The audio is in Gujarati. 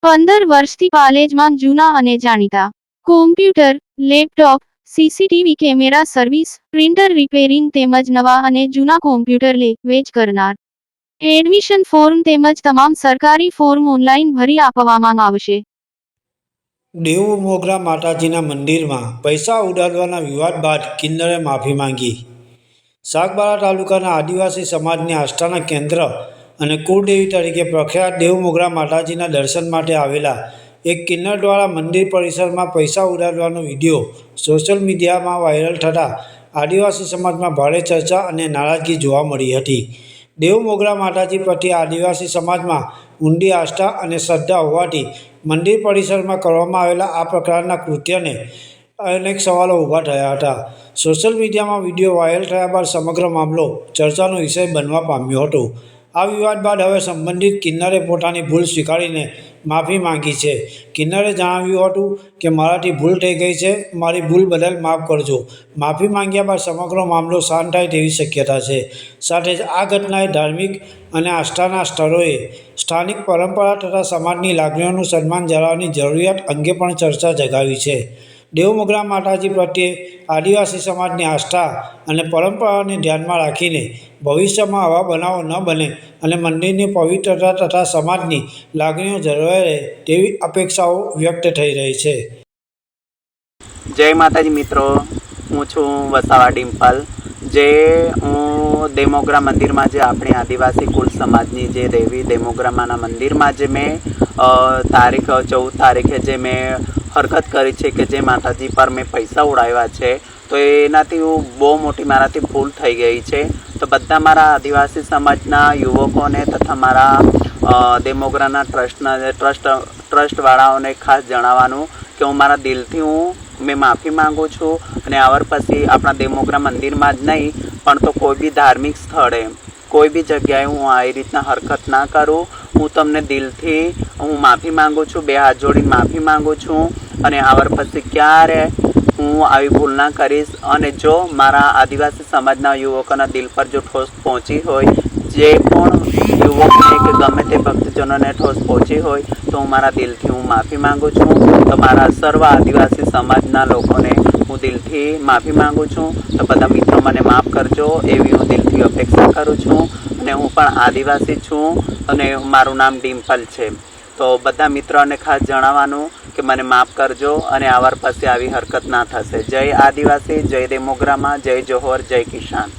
15 વર્ષથી પાલેજમાં જૂના અને જાણીતા computer, laptop, CCTV camera service, printer repairing તેમજ નવા અને જૂના કોમ્પ્યુટર લે-વેચ કરનાર. એડમિશન ફોર્મ તેમજ તમામ સરકારી ફોર્મ ઓનલાઈન ભરી આપવામાં આવશે. દેવ મોગરા માતાજીના મંદિરમાં પૈસા ઉડાડવાના વિવાદ બાદ કિન્નરે માફી માંગી. સાગબારા તાલુકાના આદિવાસી સમાજની આસ્થાના કેન્દ્ર અને કુળદેવી તરીકે પ્રખ્યાત દેવ મોગરા માતાજીના દર્શન માટે આવેલા એક કિન્નર દ્વારા મંદિર પરિસરમાં પૈસા ઉડાડવાનો વિડીયો સોશિયલ મીડિયામાં વાયરલ થતાં આદિવાસી સમાજમાં ભારે ચર્ચા અને નારાજગી જોવા મળી હતી. દેવ મોગરા માતાજી પ્રત્યે આદિવાસી સમાજમાં ઊંડી આસ્થા અને શ્રદ્ધા હોવાથી મંદિર પરિસરમાં કરવામાં આવેલા આ પ્રકારના કૃત્યને અનેક સવાલો ઊભા થયા હતા. સોશિયલ મીડિયામાં વિડીયો વાયરલ થયા બાદ સમગ્ર મામલો ચર્ચાનો વિષય બનવા પામ્યો હતો. આ વિવાદ બાદ હવે સંબંધિત કિન્નરે પોતાની ભૂલ સ્વીકારીને માફી માંગી છે. કિન્નરે જણાવ્યું હતું કે મારાથી ભૂલ થઈ ગઈ છે, મારી ભૂલ બદલ માફ કરજો. માફી માંગ્યા બાદ સમગ્ર મામલો શાંત થાય તેવી શક્યતા છે. સાથે જ આ ઘટનાએ ધાર્મિક અને આસ્થાના સ્થળોએ સ્થાનિક પરંપરા તથા સમાજની લાગણીઓનું સન્માન જાળવવાની જરૂરિયાત અંગે પણ ચર્ચા જગાવી છે. દેવ મોગરા માતાજી પ્રત્યે આદિવાસી સમાજની આસ્થા અને પરંપરાને ધ્યાનમાં રાખીને ભવિષ્યમાં આવા બનાવો ન બને અને મંદિરની પવિત્રતા તથા સમાજની લાગણીઓ જળવાઈ રહે તેવી અપેક્ષાઓ વ્યક્ત થઈ રહી છે. જય માતાજી મિત્રો, હું છું વસાવા ડિમ્પલ. જે હું દેવમોગરા મંદિરમાં જે આપણી આદિવાસી કુલ સમાજની જે દેવી દેવમોગરામાના મંદિરમાં જે મેં તારીખ 14 તારીખે જે મેં હરકત કરી છે કે જે માતાજી પર મેં પૈસા ઉડાવ્યા છે, તો એનાથી હું બહુ મોટી મારાથી ભૂલ થઈ ગઈ છે. તો બધા મારા આદિવાસી સમાજના યુવકોને તથા મારા દેવમોગરાના ટ્રસ્ટવાળાઓને ખાસ જણાવવાનું કે હું મારા દિલથી મેં માફી માંગુ છું અને આવર પછી આપણા દેવમોગરા મંદિરમાં જ નહીં પણ તો કોઈ બી ધાર્મિક સ્થળે કોઈ બી જગ્યાએ હું આવી રીતના હરકત ના કરું. હું તમને દિલથી માફી માંગુ છું, બે હાથ જોડીને માફી માંગુ છું અને આવર પછી ક્યારે હું આવી ભૂલ ના કરીશ. અને જો મારા આદિવાસી સમાજના યુવકોના દિલ પર જો ઠોસ પહોંચી હોય, જે પણ યુવકને કે ગમે તે ભક્તજનોને ઠોસ પહોંચી હોય, તો હું મારા દિલથી માફી માંગુ છું. તો મારા સર્વ આદિવાસી સમાજના લોકોને હું દિલથી માફી માંગુ છું. તો બધા મિત્રો મને માફ કરજો એવી હું દિલથી અપેક્ષા કરું છું. અને હું પણ આદિવાસી છું અને મારું નામ ડિમ્પલ છે. તો બધા મિત્રોને ખાસ જણાવવાનું કે મને માફ કરજો અને આવર પછી આવી હરકત ના થશે. જય આદિવાસી, જય દેવમોગરામાં, જય જોહર, જય કિસાન.